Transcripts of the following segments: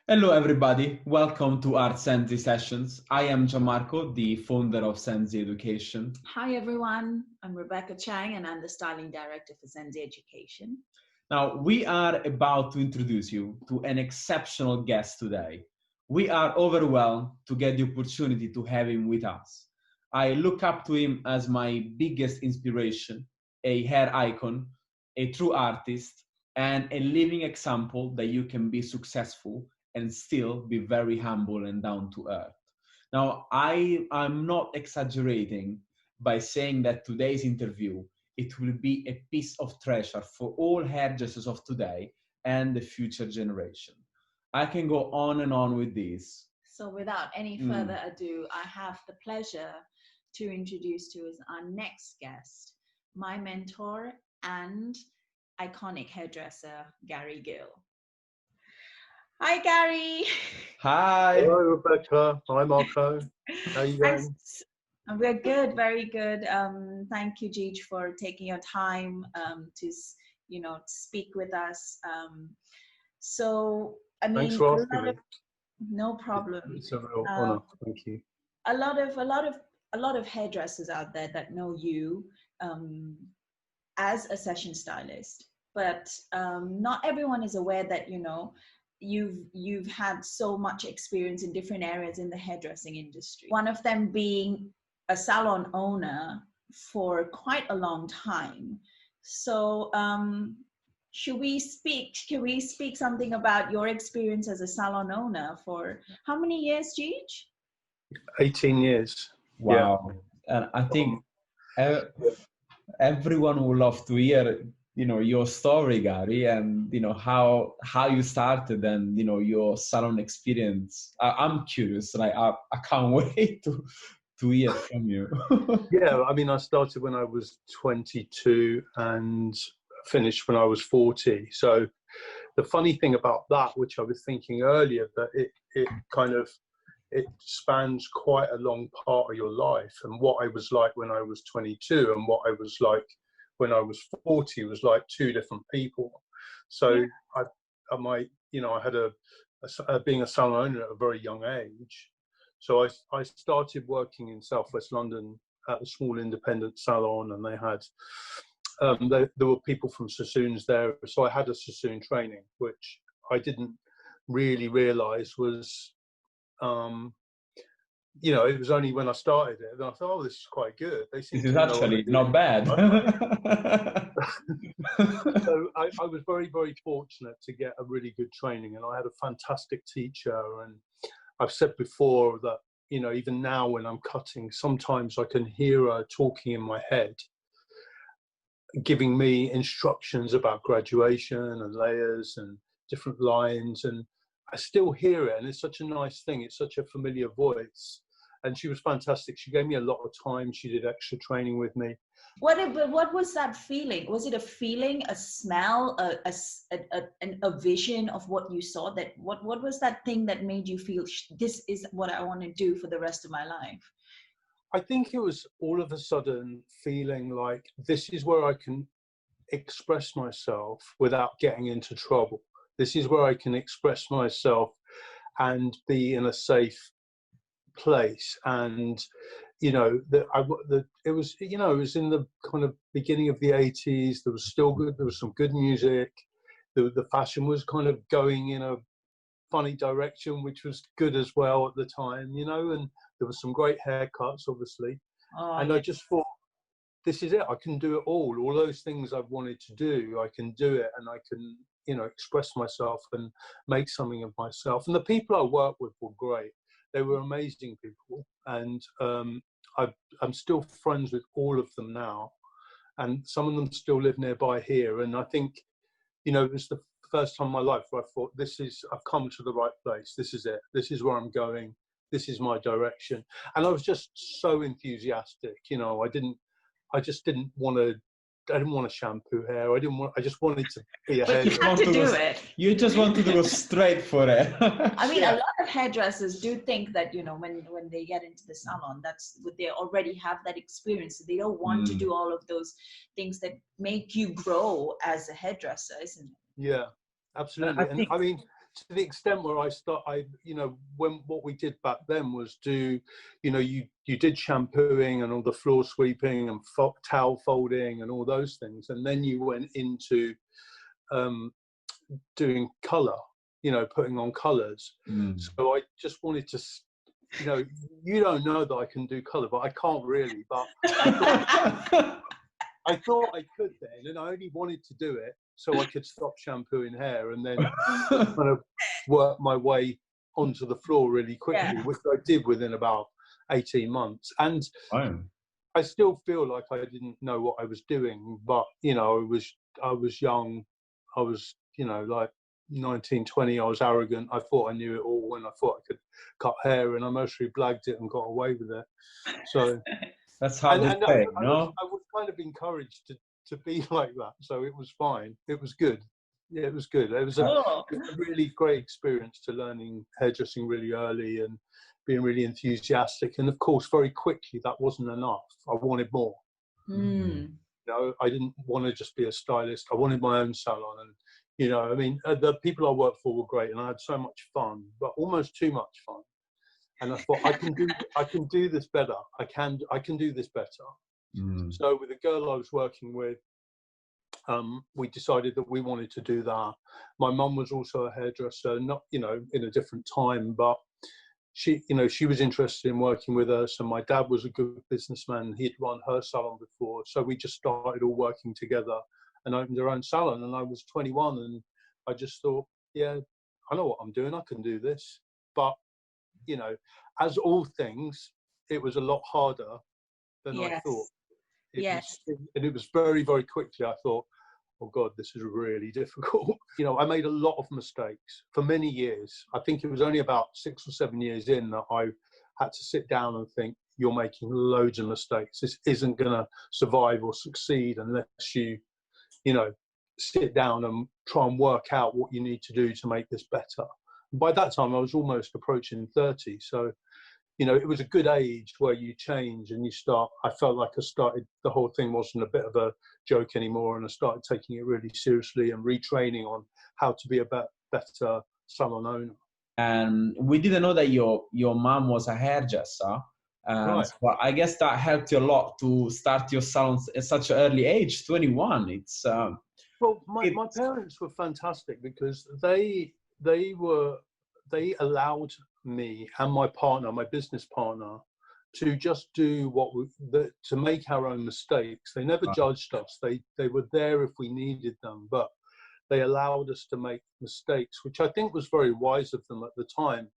Hello everybody, welcome to our SENZI sessions. I am Gianmarco, the founder of SENZI Education. Hi everyone, I'm Rebecca Chang and I'm the styling director for SENZI Education. Now we are about to introduce you to an exceptional guest today. We are overwhelmed to get the opportunity to have him with us. I look up to him as my biggest inspiration, a hair icon, a true artist, and a living example that you can be successful and still be very humble and down to earth. Now, I'm not exaggerating by saying that today's interview, it will be a piece of treasure for all hairdressers of today and the future generation. I can go on and on with this. So without any further ado, I have the pleasure to introduce to us our next guest, my mentor and iconic hairdresser, Gary Gill. Hi, Gary. Hi. Hello, Rebecca. Hi, Marco. How are you going? We're good, very good. Thank you, Gij, for taking your time to, speak with us. Thanks for asking me. No problem. It's a real honor. Thank you. A lot of hairdressers out there that know you as a session stylist, but not everyone is aware that you've had so much experience in different areas in the hairdressing industry. One of them being a salon owner for quite a long time. So can we speak something about your experience as a salon owner for how many years, Gij? 18 years. Wow. Yeah. And I think everyone would love to hear your story, Gary, and how you started and your salon experience. I'm curious, like I can't wait to hear from you. Yeah, I mean, I started when I was 22 and finished when I was 40. So the funny thing about that, which I was thinking earlier, that it spans quite a long part of your life, and what I was like when I was 22 and what I was like when I was 40 was like two different people. So yeah. I had being a salon owner at a very young age. So I started working in Southwest London at a small independent salon, and they had there were people from sassoons there. So I had a sassoon training, which I didn't really realise was it was only when I started it that I thought, oh, this is quite good. This is actually not bad. So I was very, very fortunate to get a really good training, and I had a fantastic teacher. And I've said before that, even now when I'm cutting, sometimes I can hear her talking in my head, giving me instructions about graduation and layers and different lines. And I still hear it, and it's such a nice thing. It's such a familiar voice. And she was fantastic. She gave me a lot of time. She did extra training with me. What was that feeling? Was it a feeling, a smell, a vision of what you saw? What was that thing that made you feel this is what I want to do for the rest of my life? I think it was all of a sudden feeling like this is where I can express myself without getting into trouble. This is where I can express myself and be in a safe place. And it was in the kind of beginning of the 80s. There was some good music. The fashion was kind of going in a funny direction, which was good as well at the time, and there was some great haircuts, obviously. And I just thought, this is it. I can do it all those things I've wanted to do, I can do it, and I can express myself and make something of myself. And the people I worked with were great. They were amazing people, and I'm still friends with all of them now, and some of them still live nearby here. And I think, it was the first time in my life where I thought, I've come to the right place. This is it. This is where I'm going. This is my direction. And I was just so enthusiastic. I didn't want to shampoo hair. I just wanted to be a hairdresser. You had to do it. You just wanted to go straight for it. I mean, a lot of hairdressers do think that, when they get into the salon, that's what they already have that experience. They don't want to do all of those things that make you grow as a hairdresser, isn't it? Yeah, absolutely. I mean, to the extent where what we did back then was do, you did shampooing and all the floor sweeping and towel folding and all those things, and then you went into doing colour, putting on colours. So I just wanted to, you don't know that I can do colour, but I can't really, but I thought I could then, and I only wanted to do it so I could stop shampooing hair and then kind of work my way onto the floor really quickly, which I did within about 18 months. And I still feel like I didn't know what I was doing, but, I was young. I was, like 19, 20, I was arrogant. I thought I knew it all, and I thought I could cut hair, and I mostly blagged it and got away with it. So that's how they say, no? I was kind of encouraged to be like that, so it was fine. It was good. Yeah, it was good. It was a really great experience to learning hairdressing really early and being really enthusiastic. And of course, very quickly, that wasn't enough. I wanted more. I didn't want to just be a stylist. I wanted my own salon. And, the people I worked for were great, and I had so much fun, but almost too much fun. And I thought, I can do this better. I can do this better. So with the girl I was working with, we decided that we wanted to do that. My mum was also a hairdresser, not, in a different time, but she was interested in working with us. And my dad was a good businessman. He'd run her salon before. So we just started all working together and opened our own salon. And I was 21, and I just thought, yeah, I know what I'm doing. I can do this. But, as all things, it was a lot harder than I thought. And it was very, very quickly, I thought, oh God, this is really difficult. I made a lot of mistakes for many years. I think it was only about 6 or 7 years in that I had to sit down and think, you're making loads of mistakes. This isn't going to survive or succeed unless you, sit down and try and work out what you need to do to make this better. By that time, I was almost approaching 30. So, it was a good age where you change and you start. I felt like the whole thing wasn't a bit of a joke anymore. And I started taking it really seriously and retraining on how to be a better salon owner. And we didn't know that your mom was a hairdresser. Right. So I guess that helped you a lot to start your salons at such an early age, 21. Well, my parents were fantastic because they allowed me and my partner, my business partner, to just do to make our own mistakes. They never judged us. They were there if we needed them, but they allowed us to make mistakes, which I think was very wise of them at the time,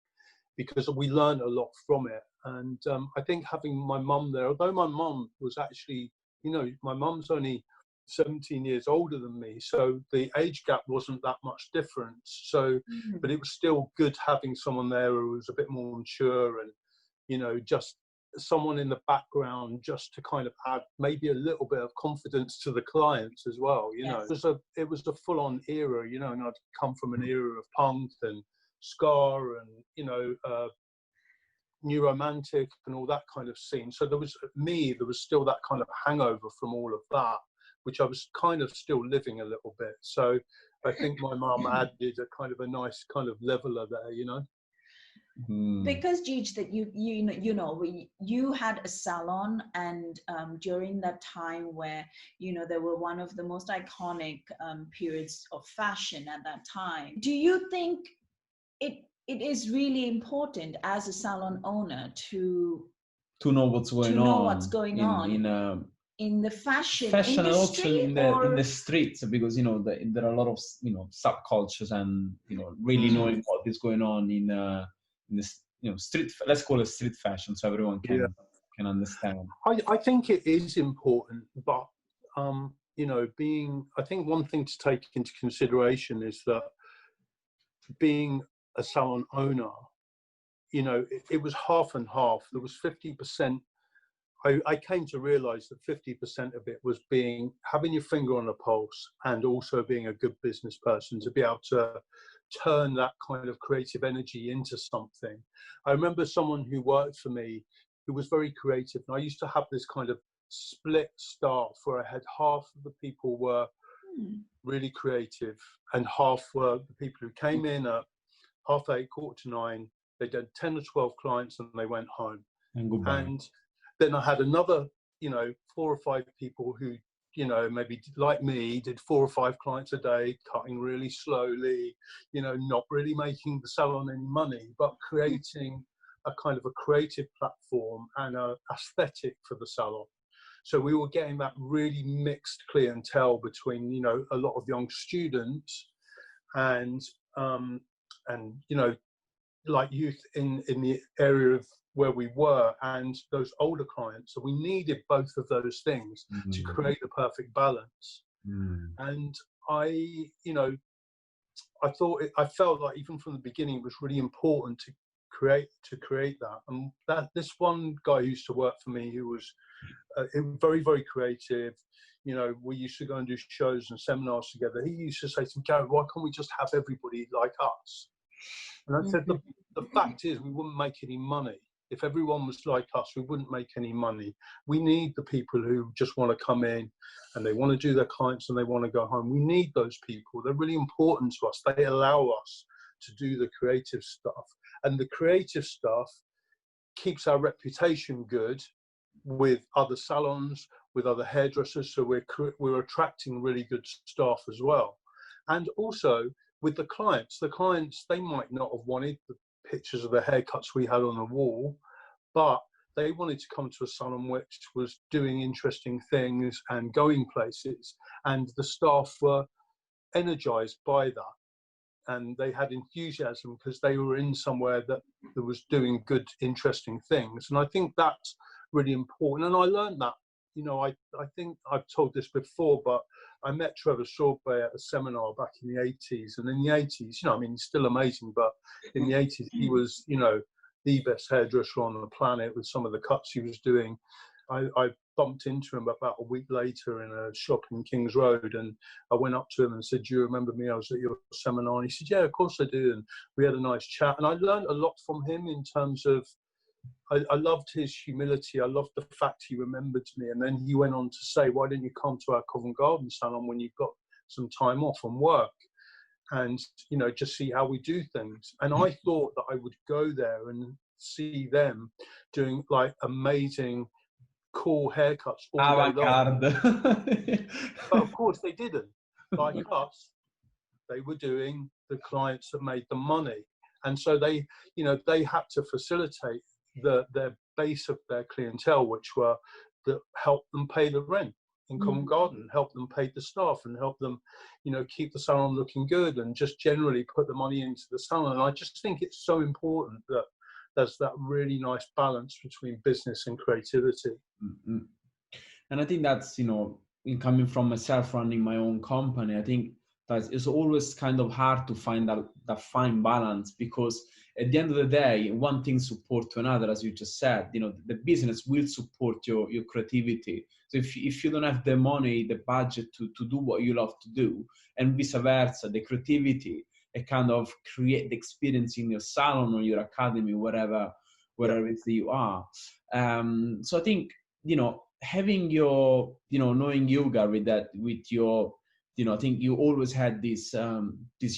because we learned a lot from it. And I think having my mum there, although my mum was actually, my mum's only 17 years older than me, so the age gap wasn't that much different. So, but it was still good having someone there who was a bit more mature and, just someone in the background just to kind of add maybe a little bit of confidence to the clients as well. It was a full-on era, and I'd come from an era of punk and ska and, new romantic and all that kind of scene. So there was still that kind of hangover from all of that, which I was kind of still living a little bit. So I think my mum added a kind of a nice kind of leveler there, Because Gij, that you had a salon, and during that time where there were one of the most iconic periods of fashion at that time. Do you think it is really important as a salon owner to know what's going on in the fashion industry, and also in the streets, because there are a lot of subcultures, and really knowing what is going on in this street, let's call it street fashion, so everyone can understand. I think it is important, but I think one thing to take into consideration is that being a salon owner, it was half and half. There was 50%. I came to realize that 50% of it was having your finger on the pulse, and also being a good business person to be able to turn that kind of creative energy into something. I remember someone who worked for me who was very creative, and I used to have this kind of split staff where I had half of the people were really creative and half were the people who came in at 8:30, 8:45. They did 10 or 12 clients and they went home. And goodbye. And then I had another, 4 or 5 people who, maybe like me, did 4 or 5 clients a day, cutting really slowly, not really making the salon any money, but creating a kind of a creative platform and a aesthetic for the salon. So we were getting that really mixed clientele between, a lot of young students and like youth in the area of where we were, and those older clients. So we needed both of those things to create the perfect balance. And I felt like even from the beginning it was really important to create that. And that this one guy who used to work for me, who was very, very creative, we used to go and do shows and seminars together. He used to say to me, "Gary, why can't we just have everybody like us?" And I said, the fact is, we wouldn't make any money. If everyone was like us, we wouldn't make any money. We need the people who just want to come in and they want to do their clients and they want to go home. We need those people. They're really important to us. They allow us to do the creative stuff. And the creative stuff keeps our reputation good with other salons, with other hairdressers. So we're attracting really good staff as well. And also, with the clients, they might not have wanted the pictures of the haircuts we had on the wall, but they wanted to come to a salon which was doing interesting things and going places, and the staff were energized by that, and they had enthusiasm because they were in somewhere that was doing good, interesting things. And I think that's really important. And I learned that, I think I've told this before, but I met Trevor Sorbet at a seminar back in the 80s. And in the 80s, he's still amazing, but in the 80s, he was, the best hairdresser on the planet with some of the cuts he was doing. I bumped into him about a week later in a shop in Kings Road, and I went up to him and said, "Do you remember me? I was at your seminar." And he said, "Yeah, of course I do." And we had a nice chat. And I learned a lot from him in terms of, I loved his humility. I loved the fact he remembered me. And then he went on to say, "Why didn't you come to our Covent Garden salon when you've got some time off from work and, just see how we do things?" And I thought that I would go there and see them doing like amazing, cool haircuts all day long. But of course they didn't. Like us, they were doing the clients that made them money. And so they had to facilitate their base of their clientele, which were that help them pay the rent in Covent Garden, help them pay the staff, and help them, keep the salon looking good, and just generally put the money into the salon. And I just think it's so important that there's that really nice balance between business and creativity. And I think that's, in coming from myself running my own company, I think that it's always kind of hard to find that fine balance, because at the end of the day, one thing support to another, as you just said. The business will support your creativity. So if you don't have the money, the budget to do what you love to do, and vice versa, the creativity, it kind of create the experience in your salon or your academy, wherever it is that you are. So I think, having your, knowing you, Gary, that with your, I think you always had this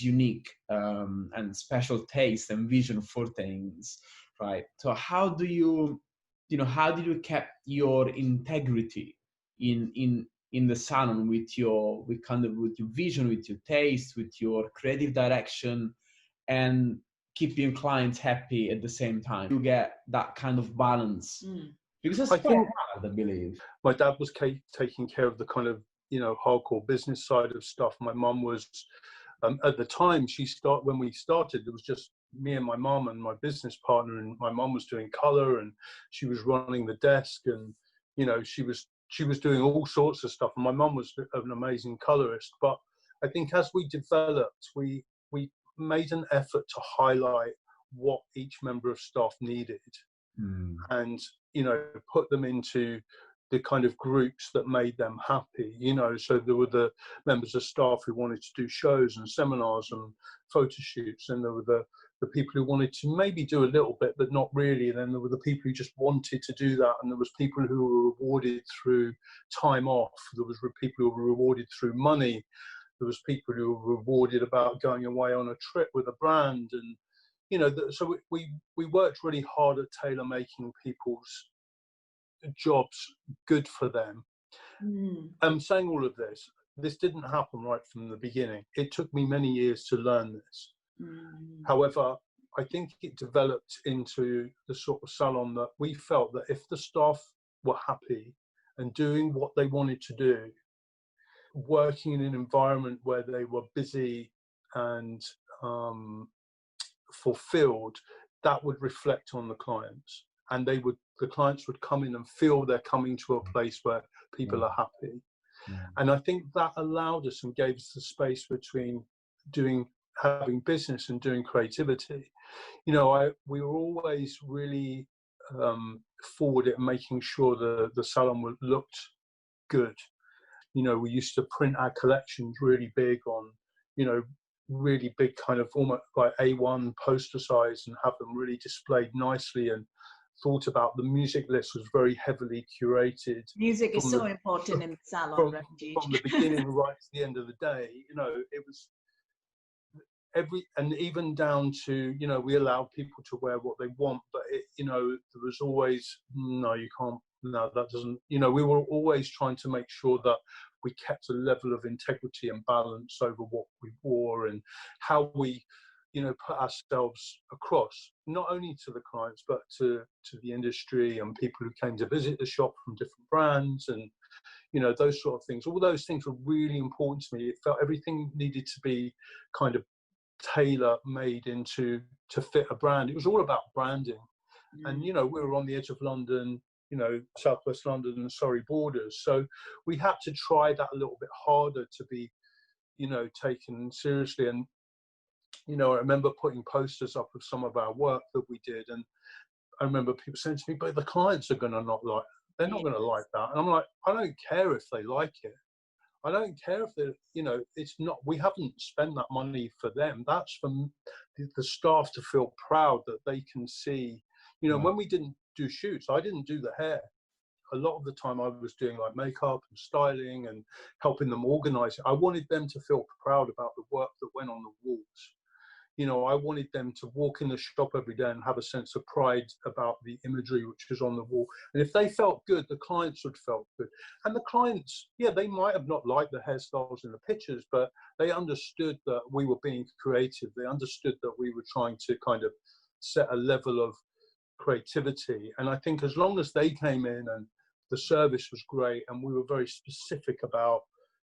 unique and special taste and vision for things, right? So how did you keep your integrity in the salon with your vision, with your taste, with your creative direction, and keeping clients happy at the same time? You get that kind of balance. Because that's quite hard, I believe. My dad was taking care of the kind of, hardcore business side of stuff. My mum was, at the time when we started, it was just me and my mum and my business partner, and my mum was doing colour, and she was running the desk, and, she was doing all sorts of stuff. And my mum was an amazing colourist. But I think as we developed, we made an effort to highlight what each member of staff needed, and put them into the kind of groups that made them happy. So there were the members of staff who wanted to do shows and seminars and photo shoots, and there were the people who wanted to maybe do a little bit but not really, and then there were the people who just wanted to do that, and there was people who were rewarded through time off, there was people who were rewarded through money, there was people who were rewarded about going away on a trip with a brand, and you know, so we worked really hard at tailor making people's jobs good for them. I'm saying all of this didn't happen right from the beginning. It took me many years to learn this. However, I think it developed into the sort of salon that we felt that if the staff were happy and doing what they wanted to do, working in an environment where they were busy and fulfilled, that would reflect on the clients, and the clients would come in and feel they're coming to a place where people are happy. And I think that allowed us and gave us the space between having business and doing creativity. You know, we were always really forward at making sure the salon looked good. You know, we used to print our collections really big on, you know, really big kind of almost like A1 poster size, and have them really displayed nicely, and thought about the music list was very heavily curated. Music is so important in the salon, from the beginning right to the end of the day. You know, it was and even down to, you know, we allowed people to wear what they want, but you know, there was always, no, you can't, no, that doesn't, you know, we were always trying to make sure that we kept a level of integrity and balance over what we wore and how we, you know, put ourselves across, not only to the clients, but to the industry and people who came to visit the shop from different brands, and, you know, those sort of things. All those things were really important to me. It felt everything needed to be kind of tailor-made to fit a brand. It was all about branding. And, you know, we were on the edge of London, you know, southwest London and Surrey borders, so we had to try that a little bit harder to be, you know, taken seriously. And, you know, I remember putting posters up of some of our work that we did, and I remember people saying to me, but the clients are going to they're not going to like that. And I'm like, I don't care if they like it. I don't care if they, you know, it's not, we haven't spent that money for them. That's for the staff to feel proud that they can see, you know, when we didn't do shoots, I didn't do the hair. A lot of the time I was doing like makeup and styling and helping them organize it. I wanted them to feel proud about the work that went on the walls. You know, I wanted them to walk in the shop every day and have a sense of pride about the imagery which was on the wall. And if they felt good, the clients would feel good. And the clients, yeah, they might have not liked the hairstyles in the pictures, but they understood that we were being creative. They understood that we were trying to kind of set a level of creativity. And I think as long as they came in and the service was great, and we were very specific about,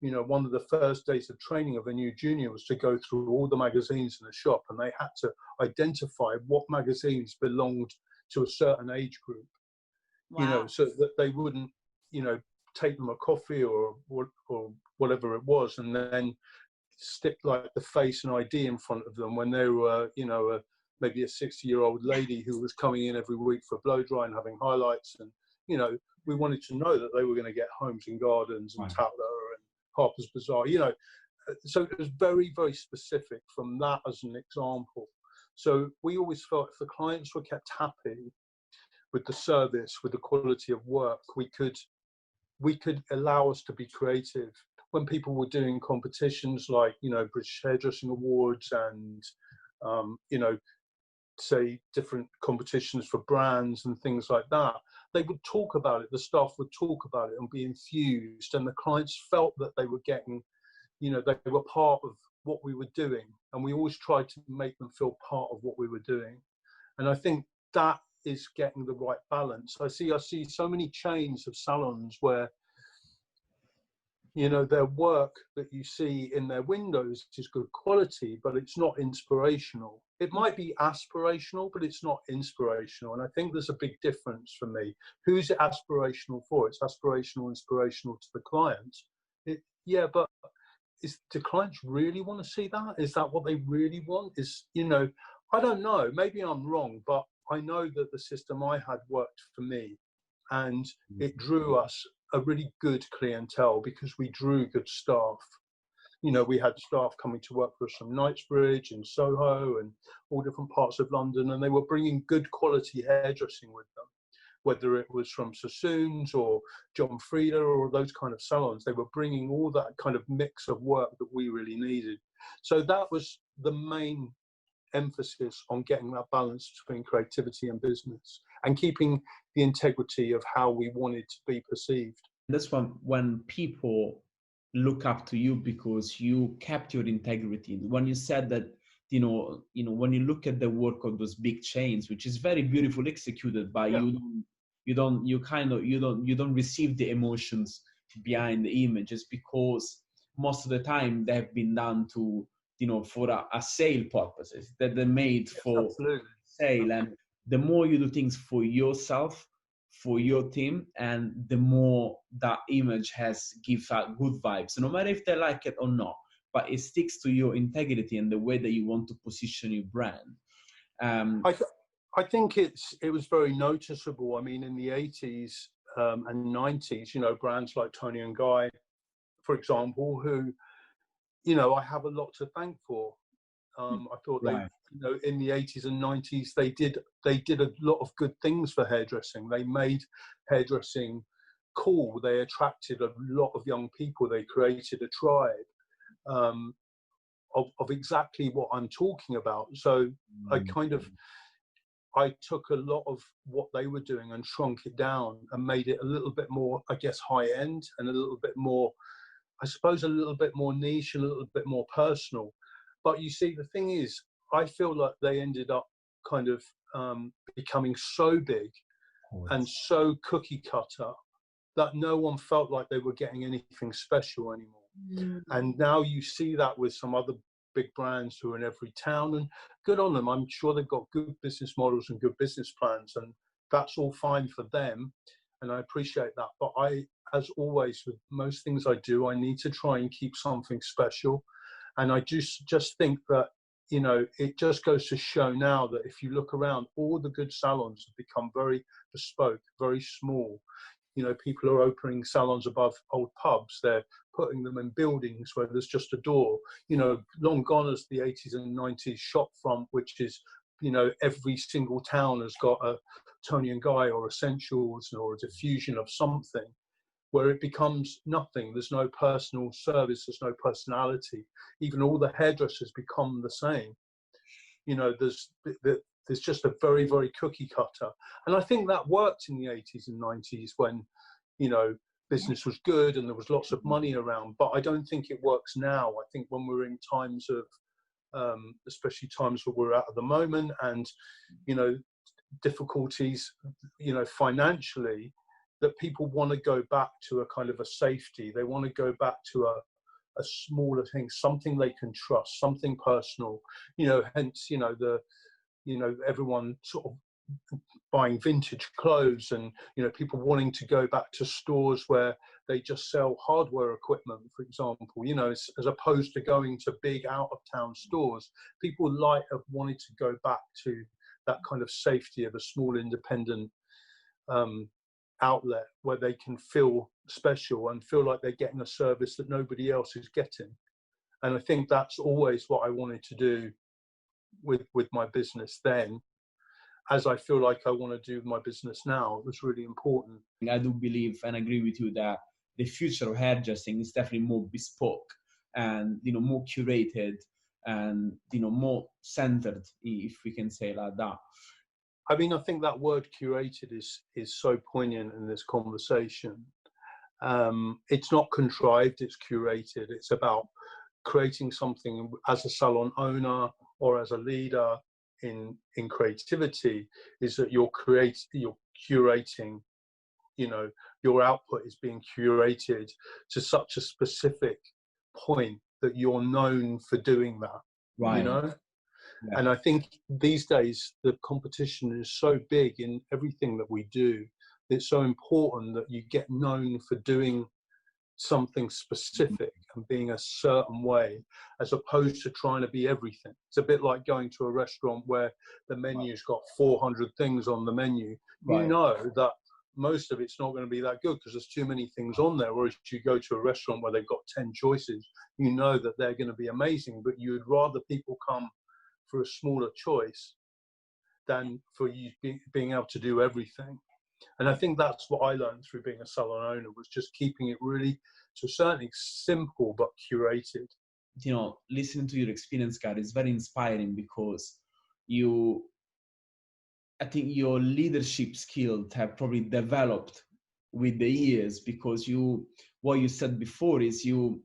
you know, one of the first days of training of a new junior was to go through all the magazines in the shop, and they had to identify what magazines belonged to a certain age group. You know, so that they wouldn't, you know, take them a coffee or whatever it was, and then stick like the face and ID in front of them when they were, you know, maybe a 60-year-old lady who was coming in every week for blow dry and having highlights. And, you know, we wanted to know that they were going to get Homes and Gardens and Tatler and Harper's Bazaar, you know. So it was very, very specific from that as an example. So we always felt if the clients were kept happy with the service, with the quality of work, we could allow us to be creative. When people were doing competitions like, you know, British Hairdressing Awards and, you know, say different competitions for brands and things like that, they would talk about it. The staff would talk about it and be enthused, and the clients felt that they were getting, you know, they were part of what we were doing, and we always tried to make them feel part of what we were doing. And I think that is getting the right balance. I see so many chains of salons where, you know, their work that you see in their windows is good quality, but it's not inspirational. It might be aspirational, but it's not inspirational. And I think there's a big difference for me. Who's it aspirational for? It's aspirational, inspirational to the client. Yeah, but do clients really want to see that? Is that what they really want? Is, you know, I don't know. Maybe I'm wrong, but I know that the system I had worked for me, and it drew us a really good clientele because we drew good staff. You know, we had staff coming to work for us from Knightsbridge and Soho and all different parts of London, and they were bringing good quality hairdressing with them, whether it was from Sassoon's or John Frieda or those kind of salons. They were bringing all that kind of mix of work that we really needed. So that was the main emphasis on getting that balance between creativity and business and keeping the integrity of how we wanted to be perceived. That's when people look up to you because you kept your integrity. When you said that, when you look at the work of those big chains, which is very beautifully executed, but you don't receive the emotions behind the images, because most of the time they have been done to, for a sale purposes, that they're made for sale. And the more you do things for yourself, for your team, and the more that image gives out good vibes, no matter if they like it or not, but it sticks to your integrity and the way that you want to position your brand. I think it was very noticeable. I mean, in the 80s and 90s, brands like Tony&Guy, for example, who, I have a lot to thank for. I thought they, in the 80s and 90s, they did a lot of good things for hairdressing. They made hairdressing cool. They attracted a lot of young people. They created a tribe of exactly what I'm talking about. So I took a lot of what they were doing and shrunk it down and made it a little bit more, I guess, high end, and a little bit more, I suppose, a little bit more niche, a little bit more personal. But you see, the thing is, I feel like they ended up kind of becoming so big and so cookie cutter that no one felt like they were getting anything special anymore. And now you see that with some other big brands who are in every town, and good on them. I'm sure they've got good business models and good business plans, and that's all fine for them. And I appreciate that. But as always, with most things I do, I need to try and keep something special. And I just think that, it just goes to show now that if you look around, all the good salons have become very bespoke, very small. People are opening salons above old pubs. They're putting them in buildings where there's just a door. Long gone as the 80s and 90s shop front, which is, every single town has got a Tony&Guy or Essentials or a diffusion of something, where it becomes nothing. There's no personal service, there's no personality. Even all the hairdressers become the same. There's just a very, very cookie cutter. And I think that worked in the 80s and 90s when, business was good and there was lots of money around. But I don't think it works now. I think when we're in times of, especially times where we're at the moment, and, difficulties, financially, that people want to go back to a kind of a safety. They want to go back to a smaller thing, something they can trust, something personal. Hence, everyone sort of buying vintage clothes, and people wanting to go back to stores where they just sell hardware equipment, for example. As opposed to going to big out of town stores, people have wanted to go back to that kind of safety of a small independent outlet where they can feel special and feel like they're getting a service that nobody else is getting. And I think that's always what I wanted to do with my business then, as I feel like I want to do my business now. It was really important. I do believe and agree with you that the future of hairdressing is definitely more bespoke and more curated and more centered, if we can say like that. I mean, I think that word curated is so poignant in this conversation. It's not contrived, it's curated. It's about creating something as a salon owner or as a leader in creativity, is that you're curating, your output is being curated to such a specific point that you're known for doing that, right? Yeah. And I think these days the competition is so big in everything that we do. It's so important that you get known for doing something specific and being a certain way, as opposed to trying to be everything. It's a bit like going to a restaurant where the menu's got 400 things on the menu. You know that most of it's not going to be that good because there's too many things on there. Whereas you go to a restaurant where they've got 10 choices, you know that they're going to be amazing, but you'd rather people come for a smaller choice than for you being able to do everything. And I think that's what I learned through being a salon owner, was just keeping it really, to a certain extent, simple but curated. Listening to your experience, Gary, is very inspiring, because I think your leadership skills have probably developed with the years, because what you said before is you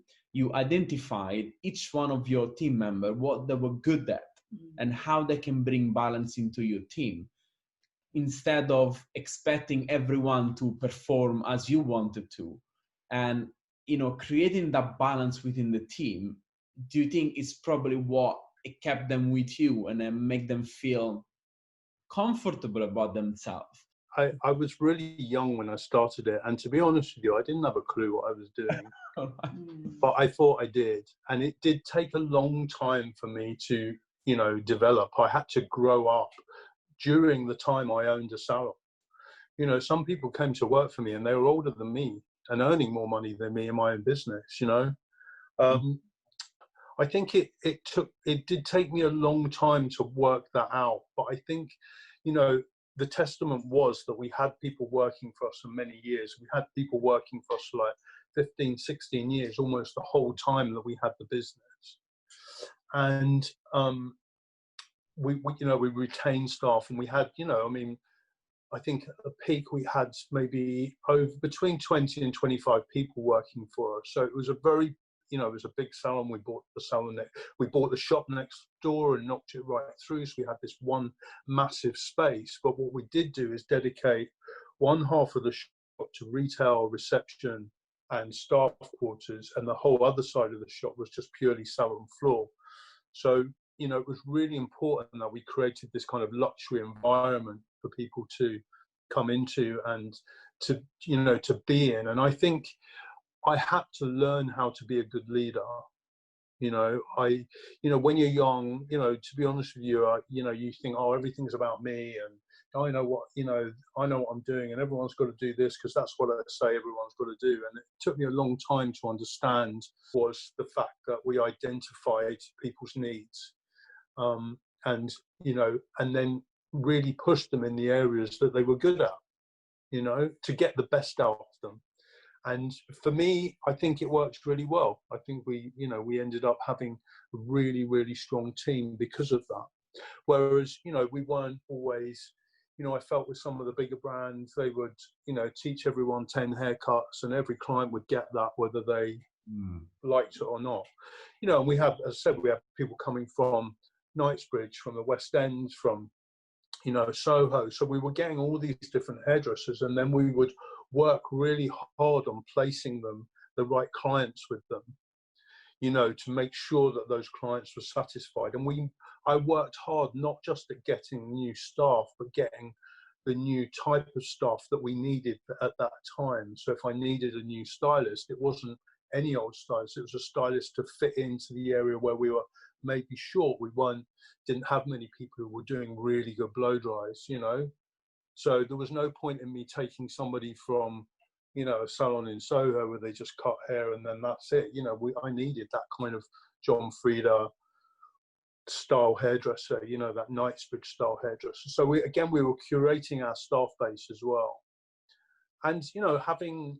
identified each one of your team member, what they were good at and how they can bring balance into your team, instead of expecting everyone to perform as you wanted to. And creating that balance within the team, do you think is probably what it kept them with you and then make them feel comfortable about themselves? I was really young when I started it, and to be honest with you, I didn't have a clue what I was doing. But I thought I did, and it did take a long time for me to develop. I had to grow up during the time I owned a salon. Some people came to work for me and they were older than me and earning more money than me in my own business. I think it did take me a long time to work that out, but I think the testament was that we had people working for us for many years. We had people working for us for like 15, 16 years, almost the whole time that we had the business. And we retained staff, and we had, I think at the peak we had maybe between 20 and 25 people working for us. So it was a very, it was a big salon. We bought the shop next door and knocked it right through. So we had this one massive space. But what we did do is dedicate one half of the shop to retail, reception, and staff quarters, and the whole other side of the shop was just purely salon floor. So it was really important that we created this kind of luxury environment for people to come into and to be in. And I think I had to learn how to be a good leader. When you're young, to be honest with you, you think, oh, everything's about me, and I know what I'm doing, and everyone's got to do this because that's what I say everyone's got to do. And it took me a long time to understand was the fact that we identified people's needs, and then really pushed them in the areas that they were good at, to get the best out of them. And for me, I think it worked really well. I think we ended up having a really, really strong team because of that. Whereas, we weren't always, I felt with some of the bigger brands, they would, teach everyone 10 haircuts and every client would get that, whether they liked it or not. And we have, as I said, we have people coming from Knightsbridge, from the West End, from, Soho. So we were getting all these different hairdressers, and then we would work really hard on placing the right clients with them, to make sure that those clients were satisfied. And I worked hard not just at getting new staff, but getting the new type of staff that we needed at that time. So if I needed a new stylist, it wasn't any old stylist, it was a stylist to fit into the area where we were maybe short. We didn't have many people who were doing really good blow dries, So there was no point in me taking somebody from, a salon in Soho where they just cut hair and then that's it. I needed that kind of John Frieda style hairdresser, that Knightsbridge style hairdresser. So we were curating our staff base as well. And, having,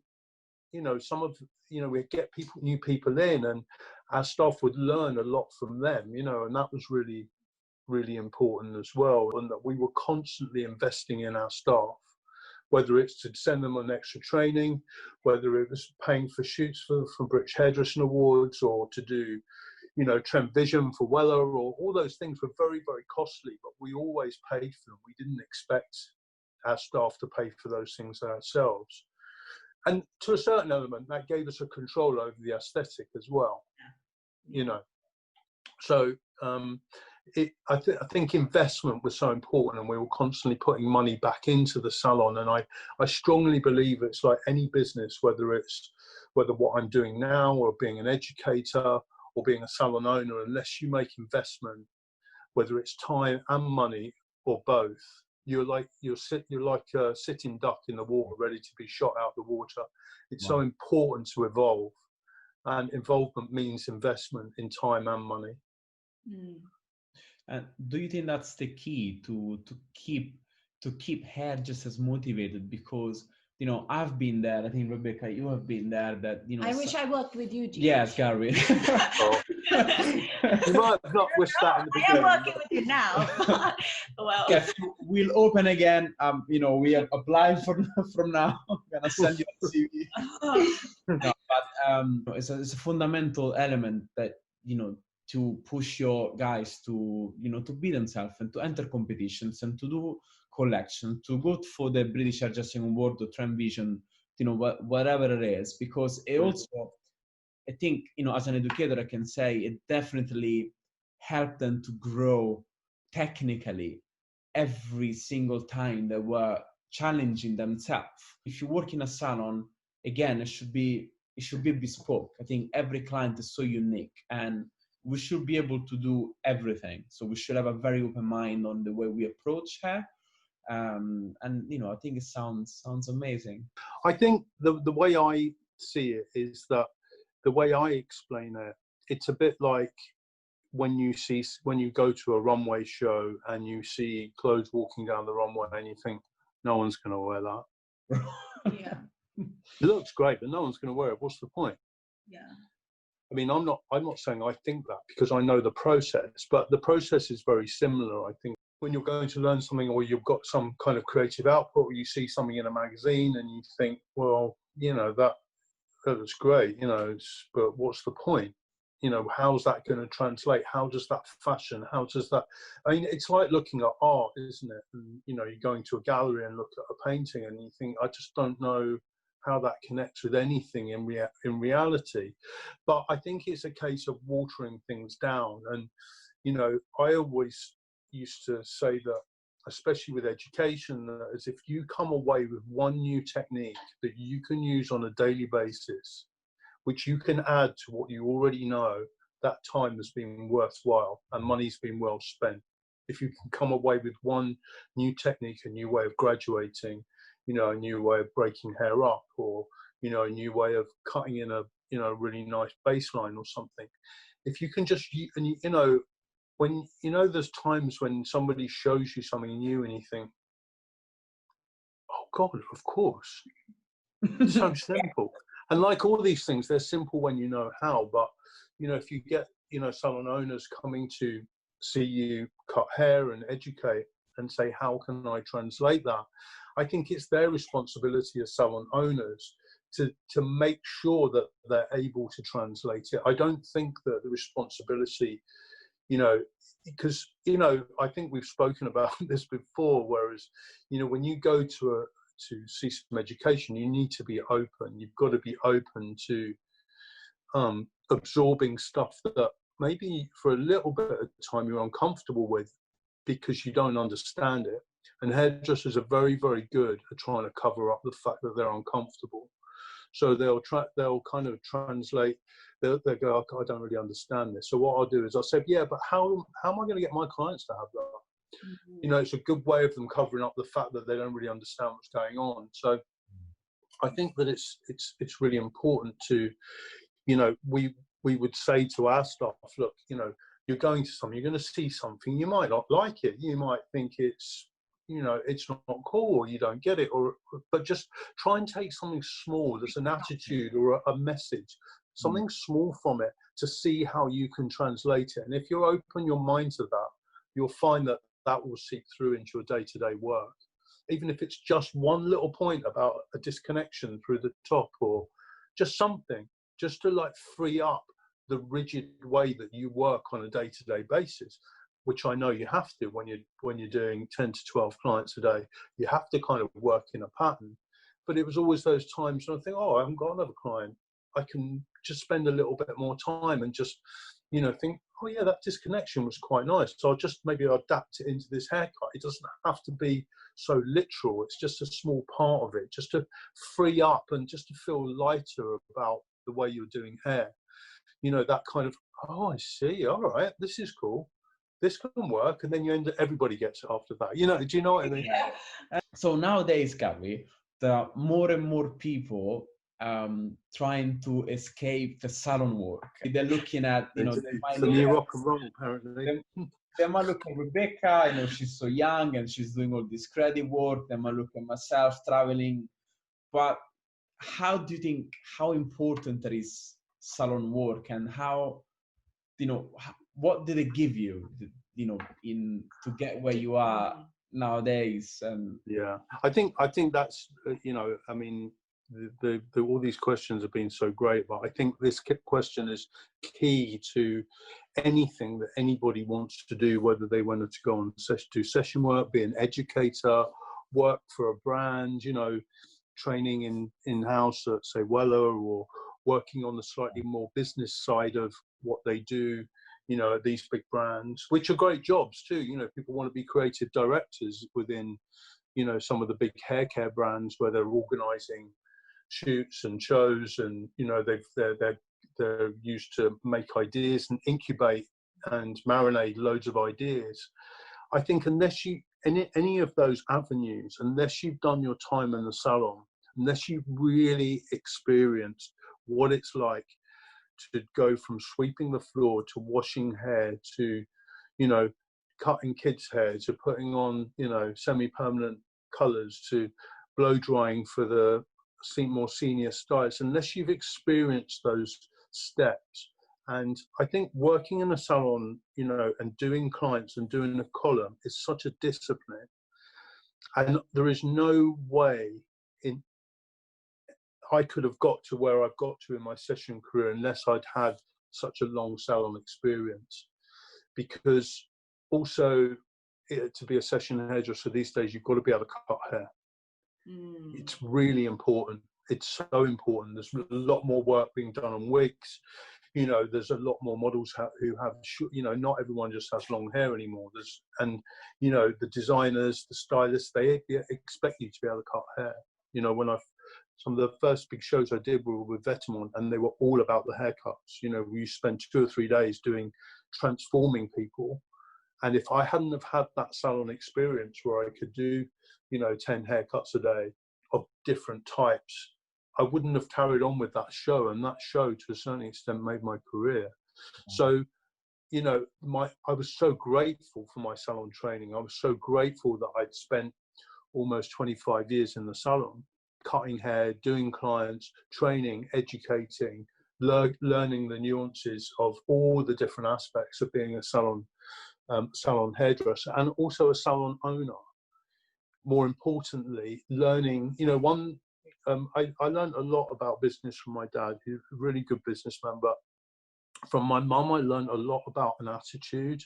we get new people in, and our staff would learn a lot from them, and that was really, really important as well. And that we were constantly investing in our staff, whether it's to send them on extra training, whether it was paying for shoots for British Hairdressing Awards, or to do, Trend Vision for Weller, or all those things were very, very costly, but we always paid for them. We didn't expect our staff to pay for those things ourselves. And to a certain element, that gave us a control over the aesthetic as well, So I think investment was so important, and we were constantly putting money back into the salon. And I strongly believe it's like any business, whether what I'm doing now, or being an educator, or being a salon owner, unless you make investment, whether it's time and money or both, you're like a sitting duck in the water, ready to be shot out the water. It's so important to evolve, and involvement means investment in time and money. And do you think that's the key to keep hairdressers motivated? Because you know, I've been there. I think, Rebecca, you have been there. That, you know, I wish I worked with you, G. yes, Gary. Oh, you might have not wished that in the I beginning. am working with you now. Well, Okay, we'll open again. You know, we have applied from now. I'm gonna send you a CV. No, but it's a fundamental element that, you know, to push your guys to, you know, to be themselves and to enter competitions and to do collection, to go for the British Hairdressing Award or Trend Vision, you know, whatever it is, because it also, I think, you know, as an educator, I can say it definitely helped them to grow technically every single time they were challenging themselves. If you work in a salon, again, it should be bespoke. I think every client is so unique, and we should be able to do everything. So we should have a very open mind on the way we approach hair. And you know, I think it sounds amazing. I think the way I see it is that the way I explain it, it's a bit like when you go to a runway show and you see clothes walking down the runway and you think, no one's going to wear that. yeah, It looks great, but no one's going to wear it. What's the point? yeah. I mean, I'm not saying I think that, because I know the process, but the process is very similar. I think when you're going to learn something, or you've got some kind of creative output, or you see something in a magazine and you think, well, you know, that looks great, you know, but what's the point? You know, how's that going to translate? How does that fashion? How does that? I mean, it's like looking at art, isn't it? And, you know, you're going to a gallery and look at a painting and you think, I just don't know how that connects with anything in reality. But I think it's a case of watering things down. And, you know, I always used to say that, especially with education, that as if you come away with one new technique that you can use on a daily basis, which you can add to what you already know, that time has been worthwhile and money's been well spent. If you can come away with one new technique, a new way of graduating, you know, a new way of breaking hair up, or, you know, a new way of cutting in a, you know, really nice baseline or something. If you can just, and you know, when, you know, there's times when somebody shows you something new and you think, oh God, of course. It's so simple. And like all these things, they're simple when you know how. But, you know, if you get, you know, salon owners coming to see you cut hair and educate and say, how can I translate that? I think it's their responsibility as salon owners to make sure that they're able to translate it. I don't think that the responsibility, you know, because, you know, I think we've spoken about this before, whereas, you know, when you go to see some education, you need to be open. You've got to be open to absorbing stuff that maybe for a little bit of time you're uncomfortable with because you don't understand it. And hairdressers are very, very good at trying to cover up the fact that they're uncomfortable. So they'll kind of translate. They'll go, I don't really understand this. So what I'll do is I'll say, yeah, but how am I going to get my clients to have that? Mm-hmm. You know, it's a good way of them covering up the fact that they don't really understand what's going on. So I think that it's really important to, you know, we would say to our staff, look, you know, you're going to something, you're going to see something, you might not like it, you might think it's, you know, it's not cool, or you don't get it, but just try and take something small that's an attitude or a message, something small from it, to see how you can translate it. And if you open your mind to that, you'll find that will seep through into your day-to-day work. Even if it's just one little point about a disconnection through the top, or just something, just to like free up the rigid way that you work on a day-to-day basis, which I know you have to when you're doing 10 to 12 clients a day. You have to kind of work in a pattern. But it was always those times when I think, oh, I haven't got another client. I can just spend a little bit more time and just, you know, think, oh yeah, that disconnection was quite nice. So I'll just maybe adapt it into this haircut. It doesn't have to be so literal. It's just a small part of it, just to free up and just to feel lighter about the way you're doing hair. You know, that kind of, oh, I see. All right, this is cool. This can work. And then everybody gets it after that. You know, do you know what I mean? Yeah. So nowadays, Gary, there are more and more people trying to escape the salon work. They're looking at, you know, it's the new rock and roll, apparently. They might look at Rebecca, you know, she's so young and she's doing all this credit work. They might look at myself traveling but how do you think, how important that is salon work, and how, what did it give you, in to get where you are nowadays? Yeah, I think that's I mean, all these questions have been so great, but I think this question is key to anything that anybody wants to do, whether they wanted to go on do session work, be an educator, work for a brand, training in-house at, say, Weller, or working on the slightly more business side of what they do, at these big brands, which are great jobs too. People want to be creative directors within, some of the big hair care brands where they're organizing shoots and shows, and, they're used to make ideas and incubate and marinate loads of ideas. I think unless you, any of those avenues, unless you've done your time in the salon, unless you've really experienced what it's like to go from sweeping the floor to washing hair to, cutting kids' hair to putting on, semi-permanent colours to blow drying for the more senior stylists, unless you've experienced those steps. And I think working in a salon, and doing clients and doing a column is such a discipline. And there is no way I could have got to where I've got to in my session career unless I'd had such a long salon experience. Because also, to be a session hairdresser these days, you've got to be able to cut hair. It's really important. It's so important. There's a lot more work being done on wigs. There's a lot more models who have, not everyone just has long hair anymore. The designers, the stylists, they expect you to be able to cut hair. Some of the first big shows I did were with Vetements, and they were all about the haircuts. We spent 2 or 3 days transforming people. And if I hadn't have had that salon experience where I could do, 10 haircuts a day of different types, I wouldn't have carried on with that show. And that show, to a certain extent, made my career. So, I was so grateful for my salon training. I was so grateful that I'd spent almost 25 years in the salon, cutting hair, doing clients, training, educating, learning the nuances of all the different aspects of being a salon hairdresser, and also a salon owner. More importantly, learning, I learned a lot about business from my dad, who's a really good businessman, but from my mum, I learned a lot about an attitude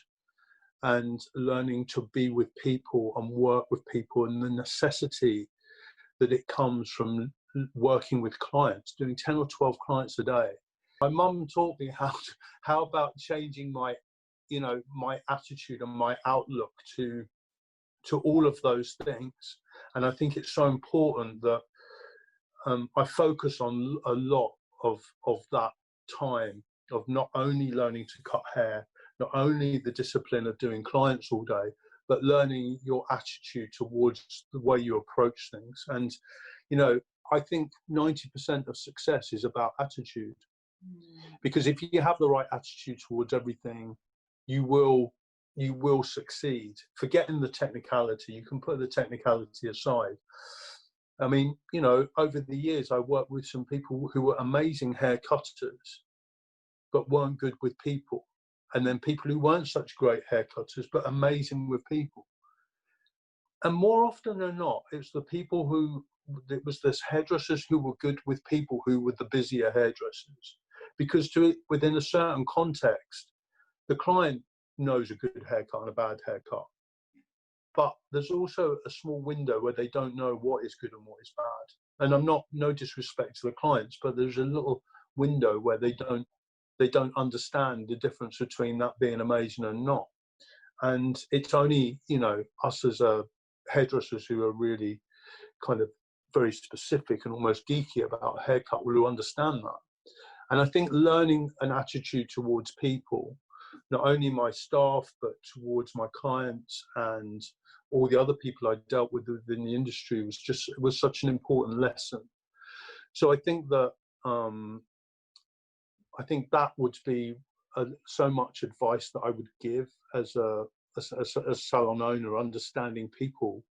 and learning to be with people and work with people, and the necessity that it comes from working with clients, doing 10 or 12 clients a day. My mum taught me how about changing my attitude and my outlook to all of those things. And I think it's so important that I focus on a lot of that time of not only learning to cut hair, not only the discipline of doing clients all day, but learning your attitude towards the way you approach things. And, I think 90% of success is about attitude. Because if you have the right attitude towards everything, you will succeed. Forgetting the technicality, you can put the technicality aside. I mean, over the years, I worked with some people who were amazing hair cutters, but weren't good with people. And then people who weren't such great hair cutters, but amazing with people. And more often than not, it's the people it was this hairdressers who were good with people who were the busier hairdressers. Because within a certain context, the client knows a good haircut and a bad haircut. But there's also a small window where they don't know what is good and what is bad. And no disrespect to the clients, but there's a little window where they don't understand the difference between that being amazing and not. And it's only, us as hairdressers who are really kind of very specific and almost geeky about a haircut will understand that. And I think learning an attitude towards people, not only my staff, but towards my clients and all the other people I dealt with within the industry was such an important lesson. So I think that would be so much advice that I would give as a salon owner. Understanding people,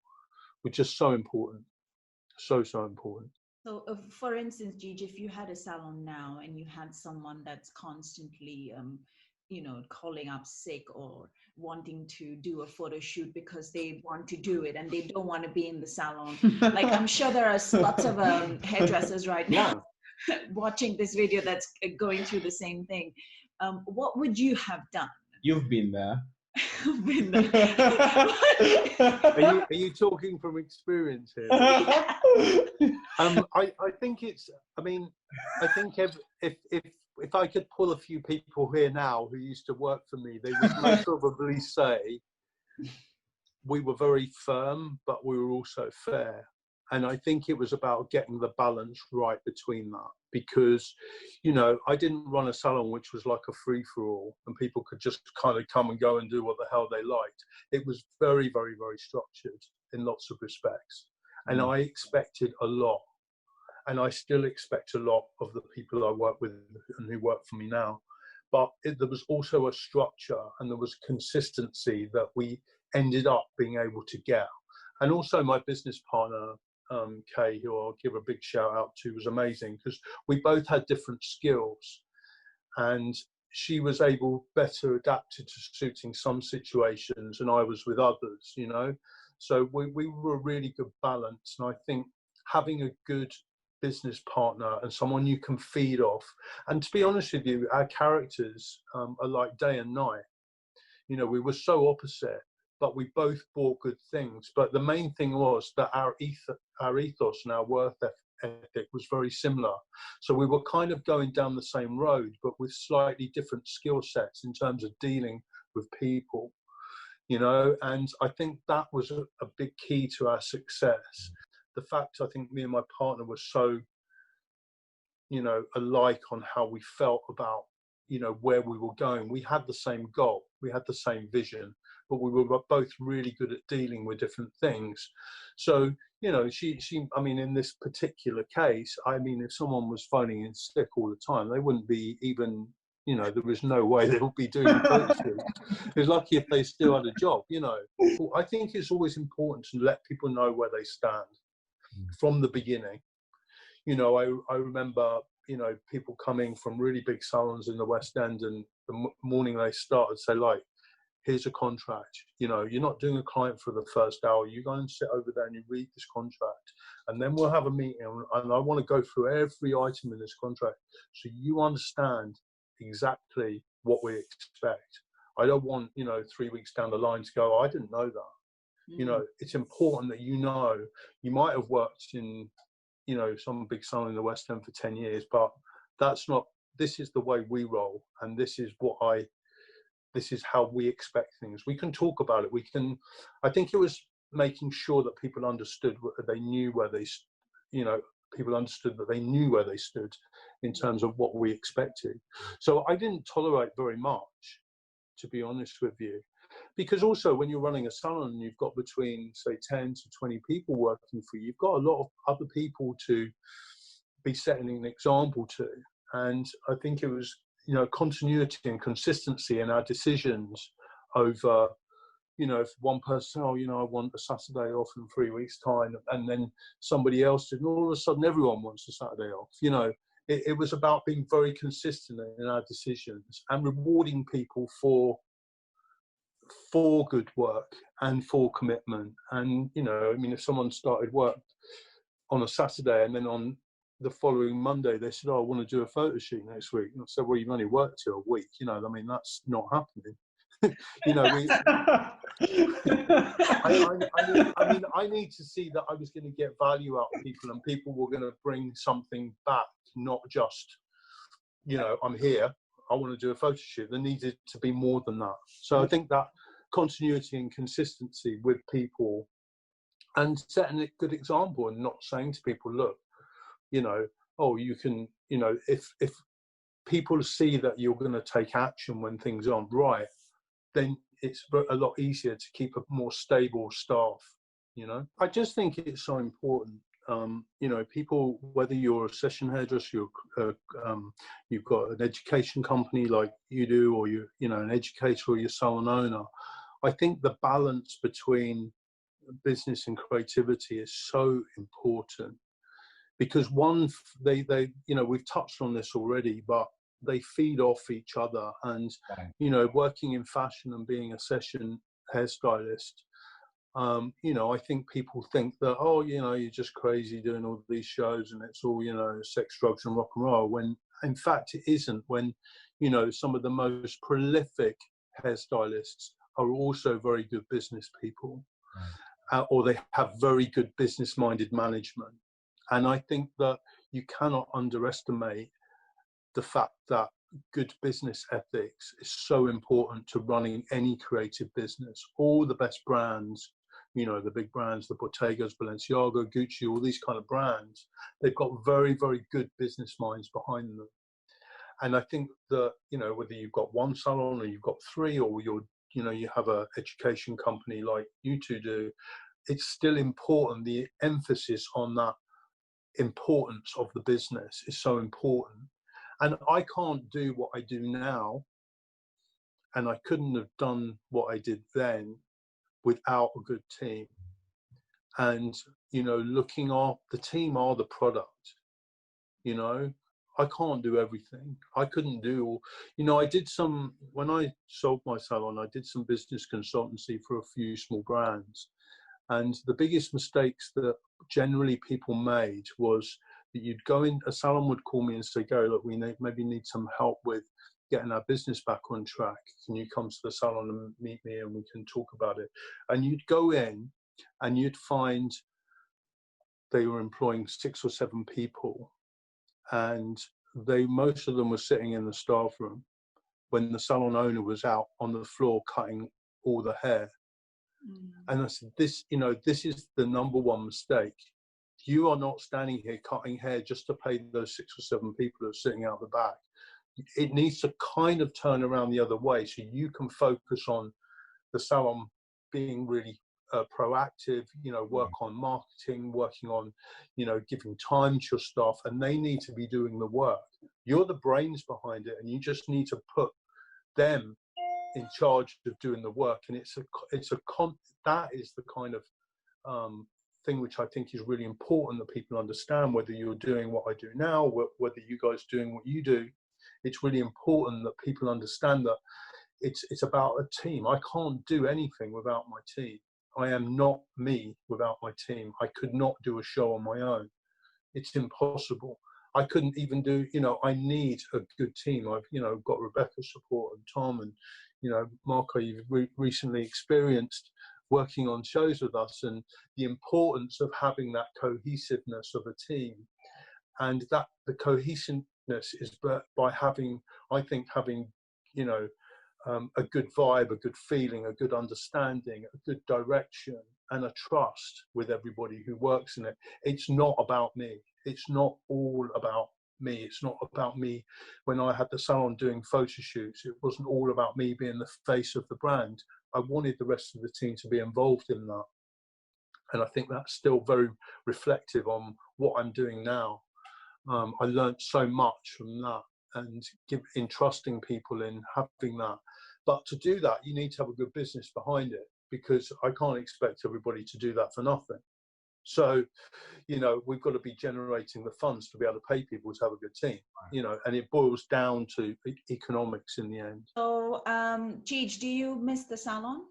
which is so important, so important. So, for instance, Gigi, if you had a salon now and you had someone that's constantly, calling up sick or wanting to do a photo shoot because they want to do it and they don't want to be in the salon, like I'm sure there are lots of hairdressers right now watching this video that's going through the same thing. What would you have done? You've been there. Been there. Are you talking from experience here? I think it's. I mean, I think if I could pull a few people here now who used to work for me, they would most probably say we were very firm, but we were also fair. And I think it was about getting the balance right between that, because, I didn't run a salon which was like a free-for-all and people could just kind of come and go and do what the hell they liked. It was very, very, very structured in lots of respects. And I expected a lot. And I still expect a lot of the people I work with and who work for me now. But there was also a structure and there was consistency that we ended up being able to get. And also my business partner, Kay, who I'll give a big shout out to, was amazing because we both had different skills and she was better adapted to suiting some situations and I was with others, So we were a really good balance. And I think having a good business partner and someone you can feed off, and to be honest with you, our characters are like day and night. We were so opposite, but we both brought good things. But the main thing was that our ethos and our work ethic was very similar. So we were kind of going down the same road, but with slightly different skill sets in terms of dealing with people, and I think that was a big key to our success. The fact I think me and my partner were so, alike on how we felt about, where we were going. We had the same goal, we had the same vision, but we were both really good at dealing with different things. So, I mean, in this particular case, I mean, if someone was phoning in sick all the time, they wouldn't be even, there was no way they would be doing photo shoots. It was lucky if they still had a job, I think it's always important to let people know where they stand from the beginning. I remember, people coming from really big salons in the West End, and the morning they started say, like, here's a contract. You're not doing a client for the first hour. You go and sit over there and you read this contract, and then we'll have a meeting. And I want to go through every item in this contract so you understand exactly what we expect. I don't want, 3 weeks down the line to go, I didn't know that. It's important that you might have worked in, some big salon in the West End for 10 years, but this is the way we roll. And this is how we expect things. We can talk about it. I think it was making sure that people understood people understood that they knew where they stood in terms of what we expected. So I didn't tolerate very much, to be honest with you. Because also when you're running a salon and you've got between, say, 10 to 20 people working for you, you've got a lot of other people to be setting an example to. And I think it was, continuity and consistency in our decisions over, if one person, I want a Saturday off in 3 weeks' time, and then somebody else did, and all of a sudden everyone wants a Saturday off. It was about being very consistent in our decisions and rewarding people for good work and for commitment. And if someone started work on a Saturday and then on the following Monday they said, I want to do a photo shoot next week, and I said, well, you've only worked till a week. That's not happening. I need to see that I was going to get value out of people and people were going to bring something back, not just, I'm here, I want to do a photo shoot. There needed to be more than that. So I think that continuity and consistency with people and setting a good example and not saying to people, look, you can, if people see that you're going to take action when things aren't right, then it's a lot easier to keep a more stable staff. I just think it's so important. People, whether you're a session hairdresser, you've got an education company like you do, or you're, an educator, or you're a salon owner, I think the balance between business and creativity is so important. because they you know, we've touched on this already, but they feed off each other. And you know, working in fashion and being a session hairstylist, you know, I think people think that, oh, you know, you're just crazy doing all these shows and it's all, you know, sex, drugs and rock and roll, when in fact it isn't. When, you know, some of the most prolific hairstylists are also very good business people, or they have very good business minded management. And I think that you cannot underestimate the fact that good business ethics is so important to running any creative business. All the best brands, you know, the big brands, the Bottegas, Balenciaga, Gucci, all these kind of brands, they've got very, very good business minds behind them. And I think that, you know, whether you've got one salon or you've got three, or you're, you know, you have a education company like you two do, it's still important. The emphasis on that importance of the business is so important. And I can't do what I do now, and I couldn't have done what I did then without a good team. And, you know, looking after the team are the product. You know, I can't do everything. I couldn't do, you know, I did some, when I sold my salon, I did some business consultancy for a few small brands. And the biggest mistakes that generally people made was that you'd go in, a salon would call me and say, Gary, look, we maybe need some help with getting our business back on track. Can you come to the salon and meet me and we can talk about it? And you'd go in and you'd find they were employing 6 or 7 people, and most of them were sitting in the staff room when the salon owner was out on the floor cutting all the hair. And I said, this, you know, this is the number one mistake. You are not standing here cutting hair just to pay those 6 or 7 people who are sitting out the back. It needs to kind of turn around the other way, so you can focus on the salon being really proactive, you know, work on marketing, working on, you know, giving time to your staff, and they need to be doing the work. You're the brains behind it, and you just need to put them in charge of doing the work. And that is the kind of thing which I think is really important that people understand, whether you're doing what I do now, whether you guys are doing what you do. It's really important that people understand that it's about a team. I can't do anything without my team. I am not me without my team. I could not do a show on my own. It's impossible. I couldn't even do, you know, I need a good team. I've, you know, got Rebecca's support and Tom and, you know, Marco, you've recently experienced working on shows with us, and the importance of having that cohesiveness of a team. And that the cohesiveness is by having, I think, having, you know, a good vibe, a good feeling, a good understanding, a good direction, and a trust with everybody who works in it. It's not about me. It's not all about me. It's not about me. When I had the salon doing photo shoots, it wasn't all about me being the face of the brand. I wanted the rest of the team to be involved in that. And I think that's still very reflective on what I'm doing now. I learned so much from that, and entrusting people in having that. But to do that, you need to have a good business behind it, because I can't expect everybody to do that for nothing. So, you know, we've got to be generating the funds to be able to pay people to have a good team, you know, and it boils down to economics in the end. So, Cheech, do you miss the salon?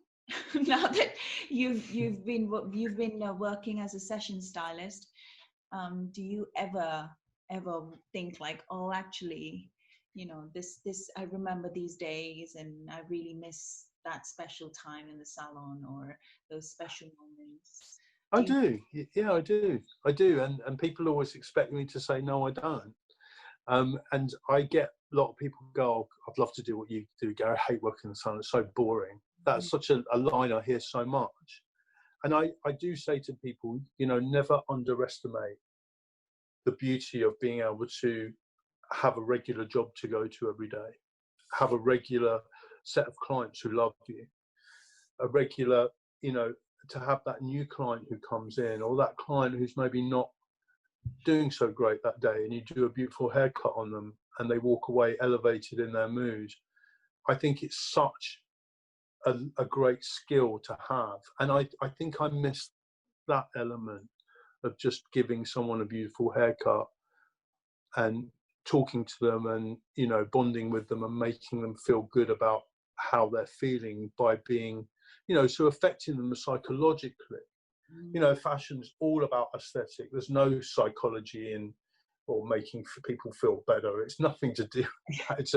Now that you've been working as a session stylist, do you ever think like, oh, actually, you know, this I remember these days and I really miss that special time in the salon or those special moments? I do. Yeah, I do. And people always expect me to say, no, I don't. And I get a lot of people go, oh, I'd love to do what you do, Gary. I hate working in the salon. It's so boring. That's such a line I hear so much. And I do say to people, you know, never underestimate the beauty of being able to have a regular job to go to every day, have a regular set of clients who love you, a regular, you know, to have that new client who comes in, or that client who's maybe not doing so great that day, and you do a beautiful haircut on them and they walk away elevated in their mood. I think it's such a great skill to have. And I think I missed that element of just giving someone a beautiful haircut and talking to them and, you know, bonding with them and making them feel good about how they're feeling by being, you know, so affecting them psychologically. You know, fashion's all about aesthetic. There's no psychology in or making people feel better. It's nothing to do with that. It's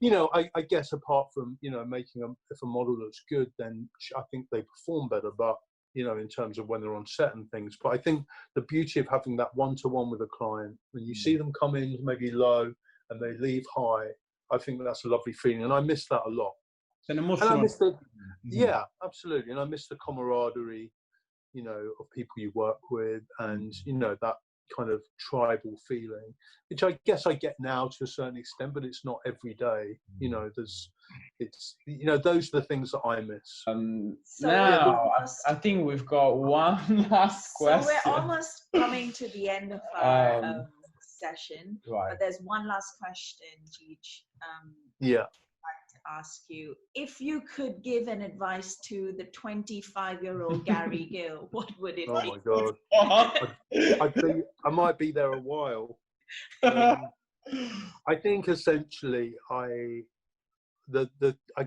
you know, I guess apart from, you know, making them, if a model looks good, then I think they perform better. But, you know, in terms of when they're on set and things. But I think the beauty of having that one-to-one with a client, when you see them come in maybe low and they leave high, I think that's a lovely feeling. And I miss that a lot. It's an emotional. And I miss the, yeah, absolutely. And I miss the camaraderie, you know, of people you work with, and, you know, that kind of tribal feeling, which I guess I get now to a certain extent, but it's not every day. You know, it's, you know, those are the things that I miss. So now, I think we've got one last question. So we're almost coming to the end of our session, right. but there's one last question, Cheech. Yeah. Ask you, if you could give an advice to the 25-year-old Gary Gill, what would it be? Oh my God. I might be there a while. I think essentially I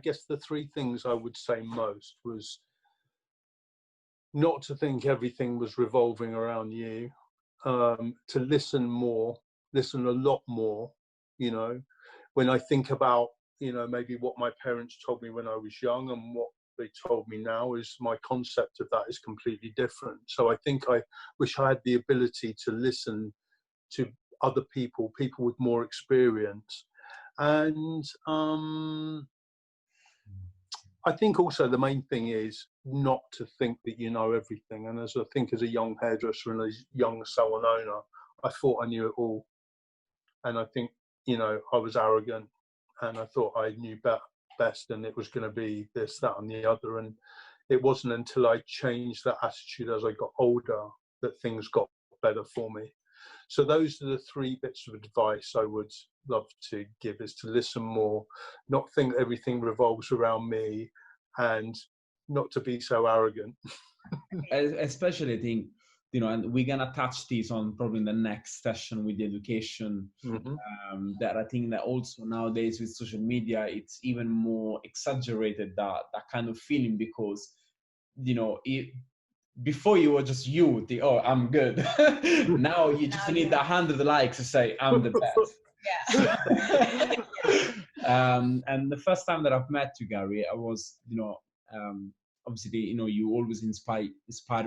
guess the three things I would say most was not to think everything was revolving around you, to listen more, listen a lot more. You know, when I think about, you know, maybe what my parents told me when I was young and what they told me now, is my concept of that is completely different. So I think I wish I had the ability to listen to other people with more experience. And I think also the main thing is not to think that you know everything. And as I think as a young hairdresser and a young salon owner, I thought I knew it all. And I think, you know, I was arrogant. And I thought I knew best, and it was going to be this, that, and the other. And it wasn't until I changed that attitude as I got older that things got better for me. So those are the three bits of advice I would love to give, is to listen more, not think everything revolves around me, and not to be so arrogant. Especially, I think, you know, and we're gonna touch this on probably in the next session with the education. That I think that also nowadays with social media, it's even more exaggerated, that kind of feeling, because, you know, before you were just you think, oh, I'm good. Now you just need 100 likes to say I'm the best. And the first time that I've met you, Gary, I was, you know, obviously, you know, you always inspire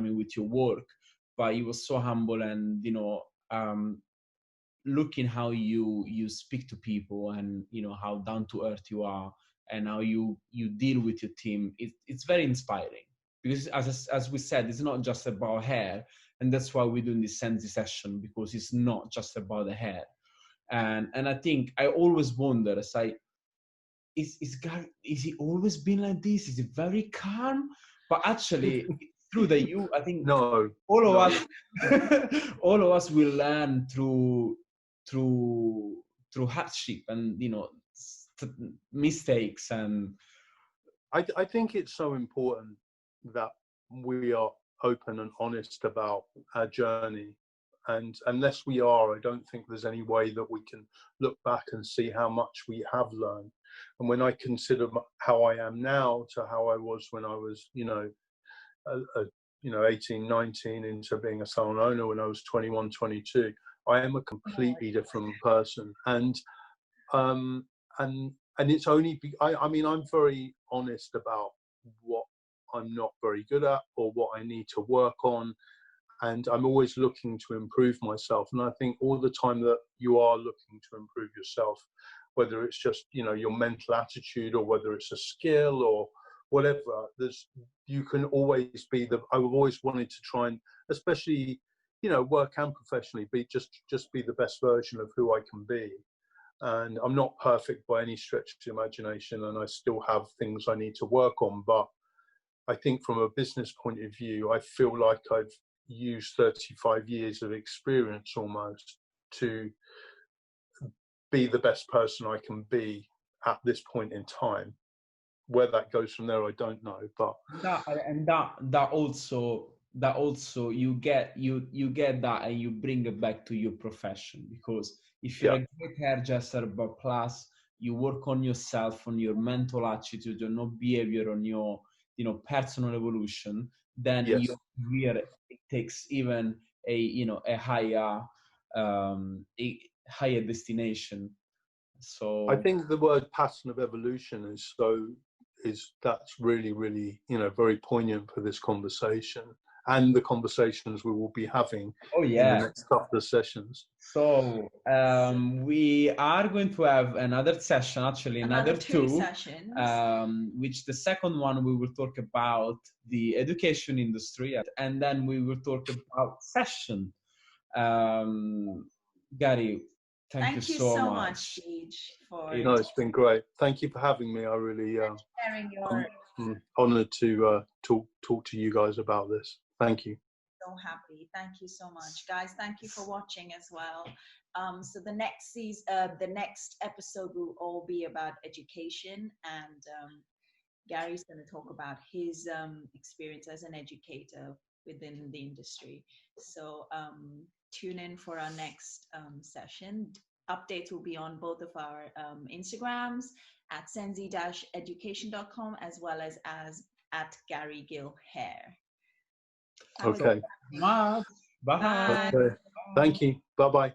me with your work, but you were so humble, and, you know, looking how you speak to people, and, you know, how down to earth you are, and how you deal with your team, it's very inspiring. Because as we said, it's not just about hair, and that's why we're doing this SENZI session, because it's not just about the hair. And I think I always wonder, it's like, is he always been like this? Is he very calm? But actually, it's true that I think all of us will learn through hardship, and, you know, mistakes. And I think it's so important that we are open and honest about our journey. And unless we are, I don't think there's any way that we can look back and see how much we have learned. And when I consider how I am now to how I was when I was, you know, 18, 19, into being a salon owner when I was 21, 22, I am a completely different person. And it's only, I mean, I'm very honest about what I'm not very good at or what I need to work on. And I'm always looking to improve myself. And I think all the time that you are looking to improve yourself, whether it's just, you know, your mental attitude, or whether it's a skill or whatever, you can always be I've always wanted to try and, especially, you know, work and professionally, just be the best version of who I can be. And I'm not perfect by any stretch of the imagination, and I still have things I need to work on. But I think from a business point of view, I feel like I've used 35 years of experience almost to be the best person I can be at this point in time. Where that goes from there, I don't know. But that also that also you get that and you bring it back to your profession. Because if you're a great hairdresser, but plus you work on yourself, on your mental attitude, on your behavior, on your personal evolution, then Yes. your career, it takes even a higher destination. So I think the word pattern of evolution that's really, really, very poignant for this conversation and the conversations we will be having in the next couple of sessions. So we are going to have another session, actually another two sessions, which the second one we will talk about the education industry, and then we will talk about fashion. Gary, thank you so much. No, it's been great. Thank you for having me. I really sharing your I'm honored to talk to you guys about this. Thank you. So happy. Thank you so much, guys. Thank you for watching as well. So the next episode will all be about education, and Gary's going to talk about his experience as an educator within the industry. So tune in for our next session. Updates will be on both of our Instagrams at senzi-education.com as well as at Gary Gill Hair. Okay. Bye. Okay. Thank you. Bye-bye.